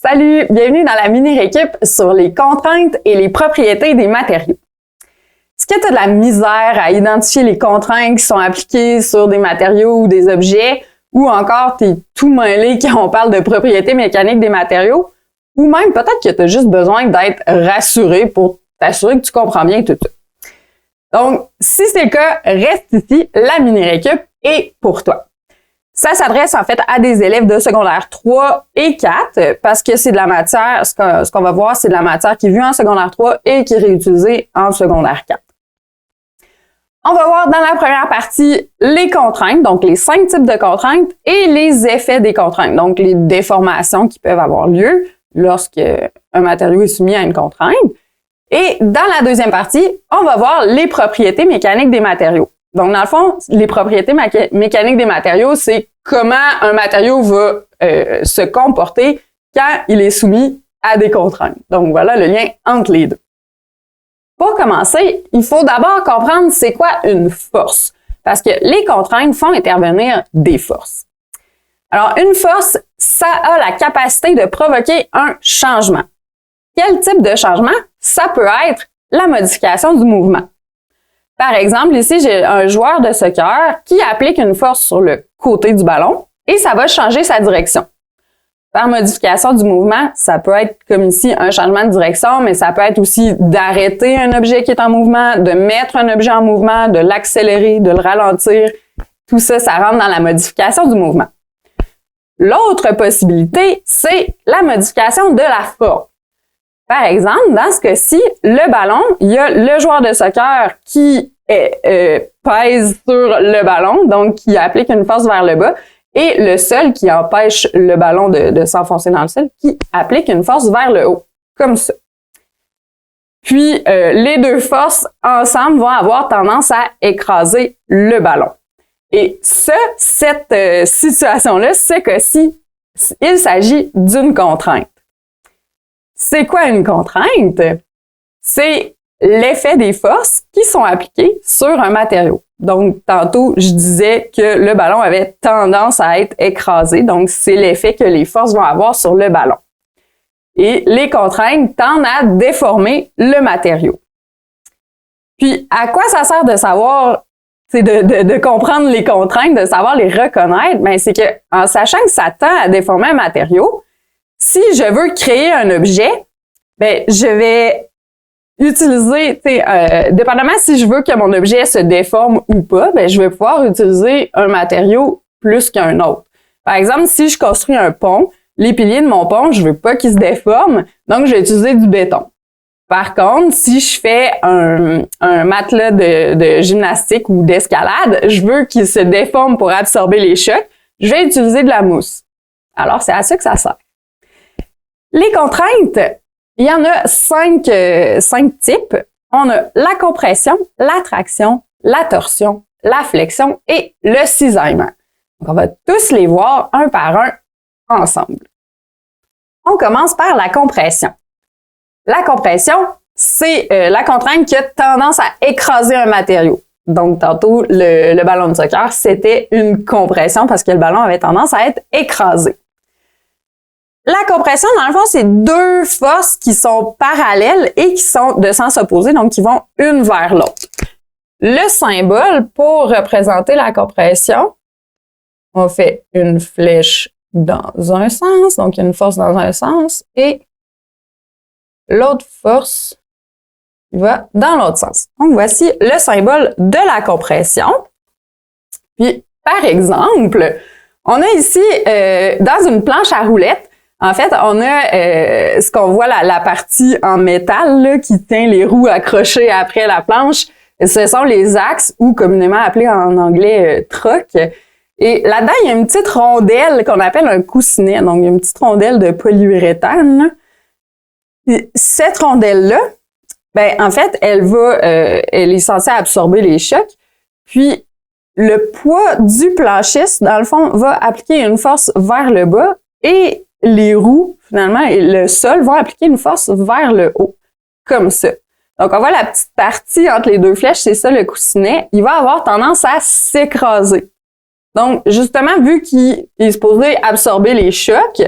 Salut, bienvenue dans la mini-récup sur les contraintes et les propriétés des matériaux. Est-ce que tu as de la misère à identifier les contraintes qui sont appliquées sur des matériaux ou des objets, ou encore tu es tout mêlé quand on parle de propriétés mécaniques des matériaux, ou même peut-être que tu as juste besoin d'être rassuré pour t'assurer que tu comprends bien tout ça. Donc, si c'est le cas, reste ici, la mini-récup est pour toi. Ça s'adresse en fait à des élèves de secondaire 3 et 4 parce que c'est de la matière, ce qu'on va voir, c'est de la matière qui est vue en secondaire 3 et qui est réutilisée en secondaire 4. On va voir dans la première partie les contraintes, donc les 5 types de contraintes et les effets des contraintes, donc les déformations qui peuvent avoir lieu lorsque un matériau est soumis à une contrainte. Et dans la deuxième partie, on va voir les propriétés mécaniques des matériaux. Donc, dans le fond, les propriétés mécaniques des matériaux, c'est comment un matériau va se comporter quand il est soumis à des contraintes. Donc, voilà le lien entre les deux. Pour commencer, il faut d'abord comprendre c'est quoi une force, parce que les contraintes font intervenir des forces. Alors, une force, ça a la capacité de provoquer un changement. Quel type de changement? Ça peut être la modification du mouvement. Par exemple, ici, j'ai un joueur de soccer qui applique une force sur le côté du ballon et ça va changer sa direction. Par modification du mouvement, ça peut être comme ici un changement de direction, mais ça peut être aussi d'arrêter un objet qui est en mouvement, de mettre un objet en mouvement, de l'accélérer, de le ralentir. Tout ça, ça rentre dans la modification du mouvement. L'autre possibilité, c'est la modification de la forme. Par exemple, dans ce cas-ci, le ballon, il y a le joueur de soccer qui pèse sur le ballon, donc qui applique une force vers le bas, et le sol qui empêche le ballon de s'enfoncer dans le sol, qui applique une force vers le haut, comme ça. Puis, les deux forces ensemble vont avoir tendance à écraser le ballon. Et cette situation-là, ce cas-ci, il s'agit d'une contrainte. C'est quoi une contrainte? C'est l'effet des forces qui sont appliquées sur un matériau. Donc, tantôt, je disais que le ballon avait tendance à être écrasé. Donc, c'est l'effet que les forces vont avoir sur le ballon. Et les contraintes tendent à déformer le matériau. Puis, à quoi ça sert de savoir, de comprendre les contraintes, de savoir les reconnaître? Ben, c'est que, en sachant que ça tend à déformer un matériau, si je veux créer un objet, ben je vais utiliser, dépendamment si je veux que mon objet se déforme ou pas, ben je vais pouvoir utiliser un matériau plus qu'un autre. Par exemple, si je construis un pont, les piliers de mon pont, je veux pas qu'ils se déforment, donc je vais utiliser du béton. Par contre, si je fais un matelas de gymnastique ou d'escalade, je veux qu'il se déforme pour absorber les chocs, je vais utiliser de la mousse. Alors, c'est à ça que ça sert. Les contraintes, il y en a 5 types. On a la compression, la traction, la torsion, la flexion et le cisaillement. Donc, on va tous les voir un par un ensemble. On commence par la compression. La compression, c'est la contrainte qui a tendance à écraser un matériau. Donc, tantôt, le ballon de soccer, c'était une compression parce que le ballon avait tendance à être écrasé. La compression, dans le fond, c'est deux forces qui sont parallèles et qui sont de sens opposé, donc qui vont une vers l'autre. Le symbole pour représenter la compression, on fait une flèche dans un sens, donc une force dans un sens, et l'autre force va dans l'autre sens. Donc, voici le symbole de la compression. Puis, par exemple, on a ici, dans une planche à roulettes, en fait, on a ce qu'on voit, la partie en métal là, qui tient les roues accrochées après la planche. Ce sont les axes, ou communément appelés en anglais truck. Et là-dedans, il y a une petite rondelle qu'on appelle un coussinet. Donc, il y a une petite rondelle de polyuréthane. Et cette rondelle-là, ben en fait, elle est censée absorber les chocs. Puis, le poids du planchiste, dans le fond, va appliquer une force vers le bas et les roues, finalement, et le sol vont appliquer une force vers le haut, comme ça. Donc, on voit la petite partie entre les deux flèches, c'est ça le coussinet. Il va avoir tendance à s'écraser. Donc, justement, vu qu'il est supposé absorber les chocs,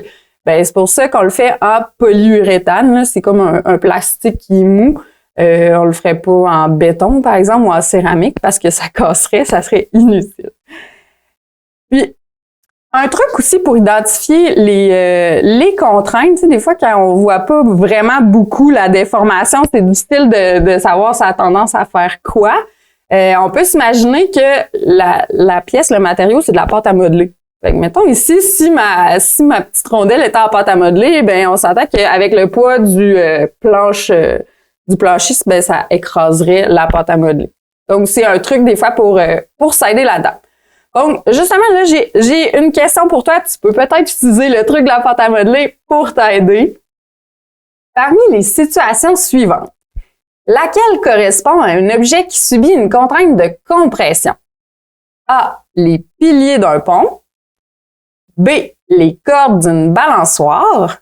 Ben, c'est pour ça qu'on le fait en polyuréthane. C'est comme un plastique qui est mou. On le ferait pas en béton, par exemple, ou en céramique, parce que ça casserait, ça serait inutile. Puis, un truc aussi pour identifier les contraintes, tu sais, des fois, quand on voit pas vraiment beaucoup la déformation, c'est difficile de savoir ça a tendance à faire quoi. On peut s'imaginer que la pièce, le matériau, c'est de la pâte à modeler. Fait que, mettons ici, si ma petite rondelle était en pâte à modeler, ben on s'entend qu'avec le poids du plancher, ben ça écraserait la pâte à modeler. Donc, c'est un truc des fois pour s'aider là-dedans. Donc, justement, là, j'ai une question pour toi. Tu peux peut-être utiliser le truc de la pâte à modeler pour t'aider. Parmi les situations suivantes, laquelle correspond à un objet qui subit une contrainte de compression? A. Les piliers d'un pont. B. Les cordes d'une balançoire.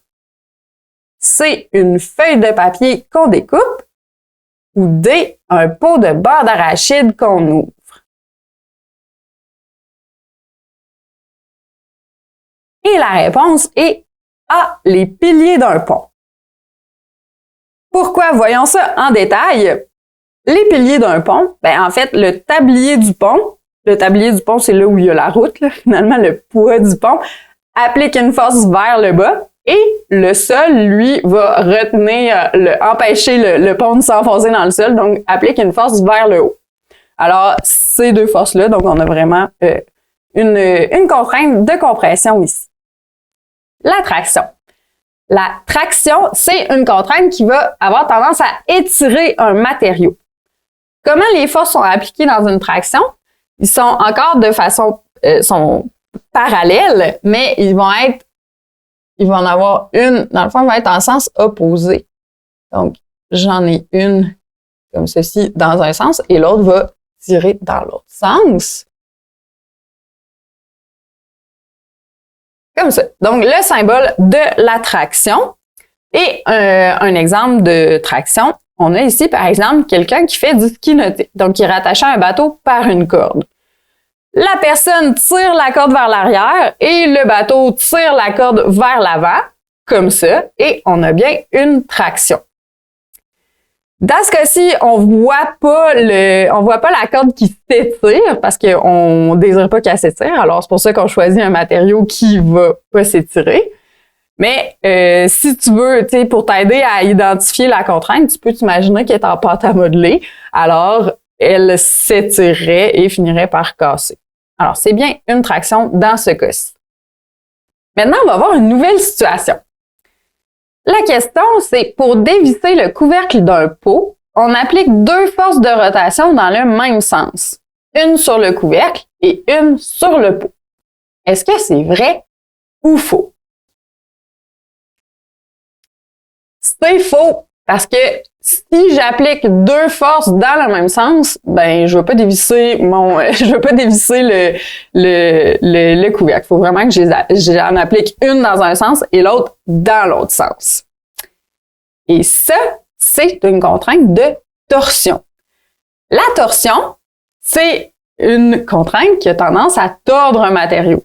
C. Une feuille de papier qu'on découpe. Ou D. Un pot de beurre d'arachide qu'on ouvre. Et la réponse est A. Les piliers d'un pont. Pourquoi? Voyons ça en détail. Les piliers d'un pont, ben en fait, le tablier du pont, c'est là où il y a la route, là, finalement, le poids du pont, applique une force vers le bas et le sol, lui, va retenir, empêcher le pont de s'enfoncer dans le sol, donc applique une force vers le haut. Alors, ces deux forces-là, donc on a vraiment une contrainte de compression ici. La traction. La traction, c'est une contrainte qui va avoir tendance à étirer un matériau. Comment les forces sont appliquées dans une traction? Ils sont encore de façon sont parallèles, mais ils vont en avoir une, dans le fond, ils vont être en sens opposé. Donc, j'en ai une comme ceci dans un sens et l'autre va tirer dans l'autre sens. Comme ça. Donc, le symbole de la traction. Et un exemple de traction, on a ici, par exemple, quelqu'un qui fait du ski nautique. Donc, qui est rattaché à un bateau par une corde. La personne tire la corde vers l'arrière et le bateau tire la corde vers l'avant, comme ça, et on a bien une traction. Dans ce cas-ci, on voit pas la corde qui s'étire parce qu'on désire pas qu'elle s'étire. Alors, c'est pour ça qu'on choisit un matériau qui va pas s'étirer. Mais si tu veux, tu sais, pour t'aider à identifier la contrainte, tu peux t'imaginer qu'elle est en pâte à modeler. Alors, elle s'étirerait et finirait par casser. Alors, c'est bien une traction dans ce cas-ci. Maintenant, on va voir une nouvelle situation. La question, c'est pour dévisser le couvercle d'un pot, on applique deux forces de rotation dans le même sens. Une sur le couvercle et une sur le pot. Est-ce que c'est vrai ou faux? C'est faux, parce que si j'applique deux forces dans le même sens, ben je vais pas dévisser le couvercle. Il faut vraiment que j'en applique une dans un sens et l'autre dans l'autre sens. Et ça, c'est une contrainte de torsion. La torsion, c'est une contrainte qui a tendance à tordre un matériau.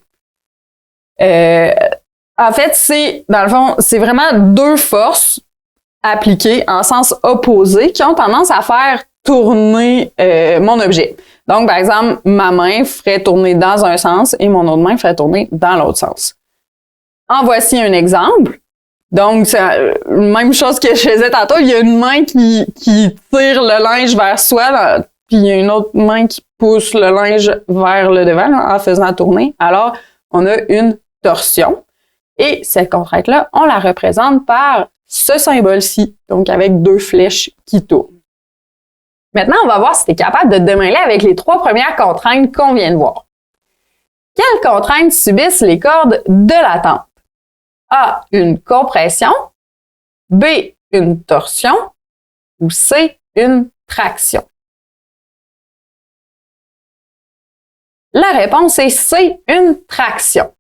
En fait, dans le fond, c'est vraiment deux forces appliquées en sens opposé qui ont tendance à faire tourner mon objet. Donc, par exemple, ma main ferait tourner dans un sens et mon autre main ferait tourner dans l'autre sens. En voici un exemple. Donc, c'est la même chose que je faisais tantôt. Il y a une main qui tire le linge vers soi, puis il y a une autre main qui pousse le linge vers le devant en faisant tourner. Alors, on a une torsion. Et cette contrainte-là, on la représente par ce symbole-ci, donc avec deux flèches qui tournent. Maintenant, on va voir si tu es capable de te démêler avec les trois premières contraintes qu'on vient de voir. Quelles contraintes subissent les cordes de la tempe? A. Une compression. B. Une torsion. Ou C. Une traction. La réponse est C. Une traction.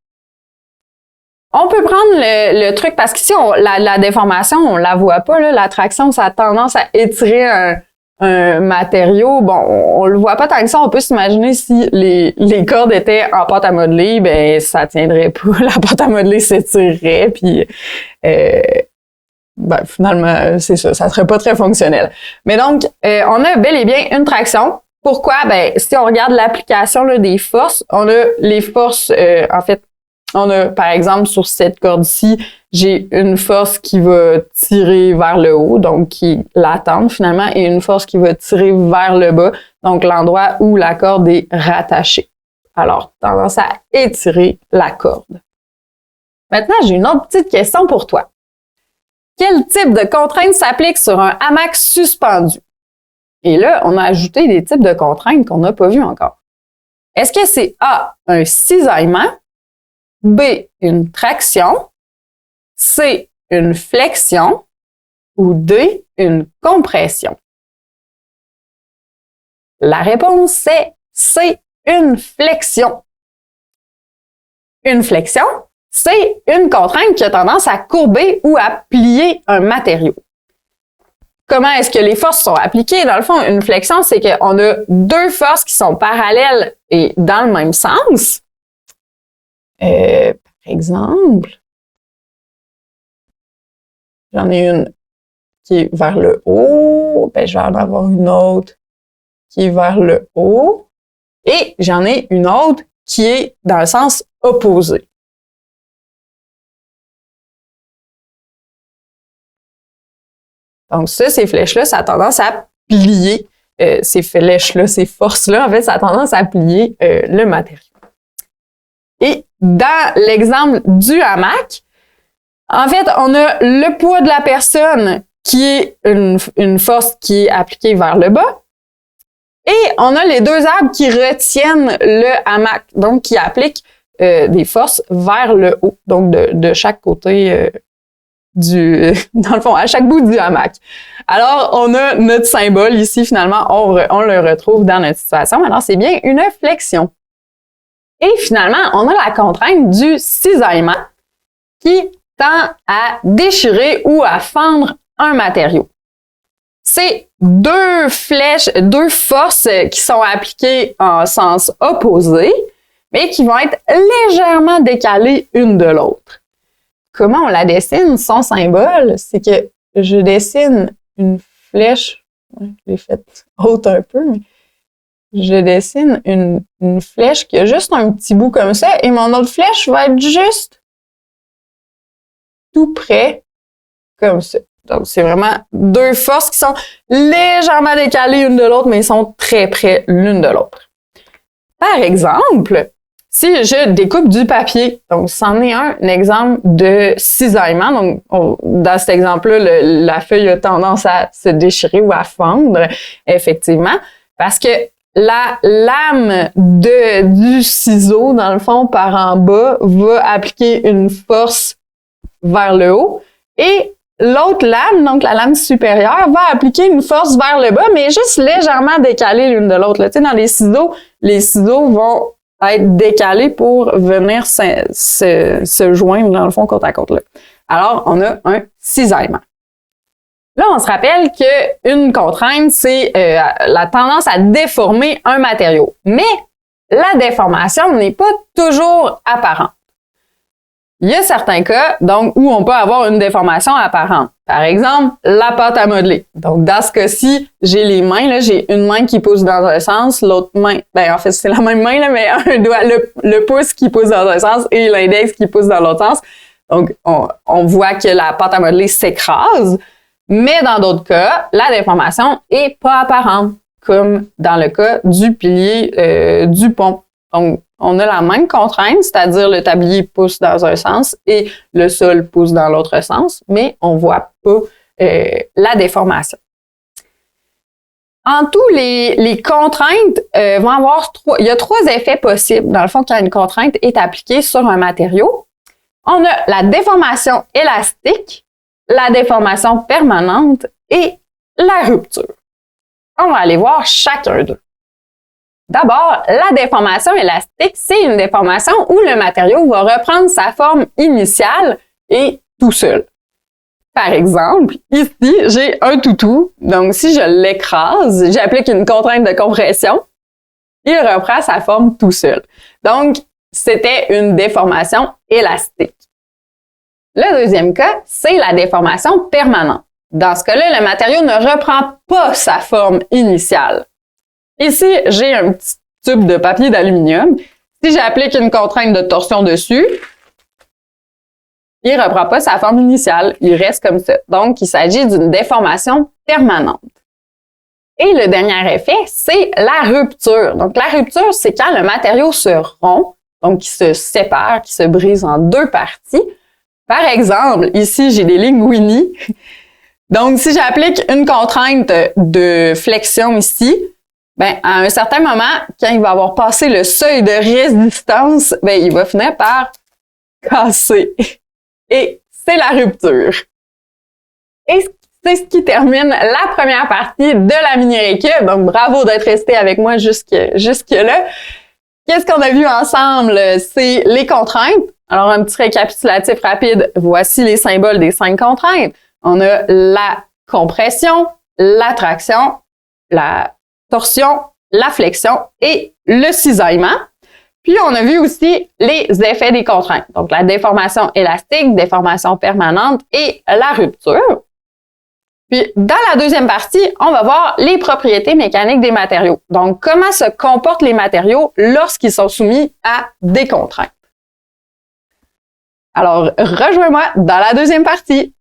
On peut prendre le truc, parce qu'ici, la déformation, on la voit pas, là. La traction, ça a tendance à étirer un matériau, bon, on le voit pas tant que ça, on peut s'imaginer si les cordes étaient en pâte à modeler, ben ça tiendrait pas, la pâte à modeler s'étirerait, puis ben, finalement, c'est ça serait pas très fonctionnel. Mais donc, on a bel et bien une traction. Pourquoi? Ben, si on regarde l'application là, des forces, on a les forces, en fait, on a, par exemple, sur cette corde-ci, j'ai une force qui va tirer vers le haut, donc qui est latente finalement, et une force qui va tirer vers le bas, donc l'endroit où la corde est rattachée. Alors, tendance à étirer la corde. Maintenant, j'ai une autre petite question pour toi. Quel type de contrainte s'applique sur un hamac suspendu? Et là, on a ajouté des types de contraintes qu'on n'a pas vues encore. Est-ce que c'est A, un cisaillement, B, une traction, C, une flexion ou D, une compression? La réponse c'est C, une flexion. Une flexion, c'est une contrainte qui a tendance à courber ou à plier un matériau. Comment est-ce que les forces sont appliquées? Dans le fond, une flexion, c'est qu'on a deux forces qui sont parallèles et dans le même sens. Par exemple, j'en ai une qui est vers le haut, ben, je vais en avoir une autre qui est vers le haut, et j'en ai une autre qui est dans le sens opposé. Donc ça, ces flèches-là, ça a tendance à plier, ces flèches-là, ces forces-là, en fait, ça a tendance à plier le matériau. Et dans l'exemple du hamac, en fait, on a le poids de la personne qui est une force qui est appliquée vers le bas, et on a les deux arbres qui retiennent le hamac, donc qui appliquent des forces vers le haut, donc de chaque côté dans le fond, à chaque bout du hamac. Alors, on a notre symbole ici, finalement, on le retrouve dans notre situation. Alors, c'est bien une flexion. Et finalement, on a la contrainte du cisaillement qui tend à déchirer ou à fendre un matériau. C'est deux forces qui sont appliquées en sens opposé, mais qui vont être légèrement décalées une de l'autre. Comment on la dessine? Son symbole, c'est que je dessine une flèche, je l'ai faite haute un peu, mais je dessine une flèche qui a juste un petit bout comme ça, et mon autre flèche va être juste tout près, comme ça. Donc, c'est vraiment deux forces qui sont légèrement décalées une de l'autre, mais ils sont très près l'une de l'autre. Par exemple, si je découpe du papier, donc c'en est un exemple de cisaillement. Donc, dans cet exemple-là, la feuille a tendance à se déchirer ou à fendre, effectivement, parce que la lame du ciseau, dans le fond, par en bas, va appliquer une force vers le haut, et l'autre lame, donc la lame supérieure, va appliquer une force vers le bas, mais juste légèrement décalée l'une de l'autre. Tu sais, dans les ciseaux vont être décalés pour venir se joindre, dans le fond, côte à côte. Là. Alors, on a un cisaillement. Là, on se rappelle qu'une contrainte, c'est la tendance à déformer un matériau. Mais la déformation n'est pas toujours apparente. Il y a certains cas, donc, où on peut avoir une déformation apparente. Par exemple, la pâte à modeler. Donc, dans ce cas-ci, j'ai les mains, là, j'ai une main qui pousse dans un sens, l'autre main, ben, en fait, c'est la même main, là, mais un doigt, le pouce qui pousse dans un sens et l'index qui pousse dans l'autre sens. Donc, on voit que la pâte à modeler s'écrase. Mais dans d'autres cas, la déformation est pas apparente, comme dans le cas du pilier du pont. Donc, on a la même contrainte, c'est-à-dire le tablier pousse dans un sens et le sol pousse dans l'autre sens, mais on voit pas la déformation. En tout, les contraintes vont avoir il y a trois effets possibles. Dans le fond, quand une contrainte est appliquée sur un matériau, on a la déformation élastique, la déformation permanente et la rupture. On va aller voir chacun d'eux. D'abord, la déformation élastique, c'est une déformation où le matériau va reprendre sa forme initiale et tout seul. Par exemple, ici, j'ai un toutou. Donc, si je l'écrase, j'applique une contrainte de compression, il reprend sa forme tout seul. Donc, c'était une déformation élastique. Le deuxième cas, c'est la déformation permanente. Dans ce cas-là, le matériau ne reprend pas sa forme initiale. Ici, j'ai un petit tube de papier d'aluminium. Si j'applique une contrainte de torsion dessus, il ne reprend pas sa forme initiale, il reste comme ça. Donc, il s'agit d'une déformation permanente. Et le dernier effet, c'est la rupture. Donc, la rupture, c'est quand le matériau se rompt, donc qui se sépare, qui se brise en deux parties. Par exemple, ici, j'ai des linguini. Donc, si j'applique une contrainte de flexion ici, ben, à un certain moment, quand il va avoir passé le seuil de résistance, ben, il va finir par casser. Et c'est la rupture. Et c'est ce qui termine la première partie de la mini-récup. Donc, bravo d'être resté avec moi jusque-là. Qu'est-ce qu'on a vu ensemble? C'est les contraintes. Alors, un petit récapitulatif rapide. Voici les symboles des 5 contraintes. On a la compression, la traction, la torsion, la flexion et le cisaillement. Puis, on a vu aussi les effets des contraintes. Donc, la déformation élastique, déformation permanente et la rupture. Puis, dans la deuxième partie, on va voir les propriétés mécaniques des matériaux. Donc, comment se comportent les matériaux lorsqu'ils sont soumis à des contraintes. Alors, rejoins-moi dans la deuxième partie.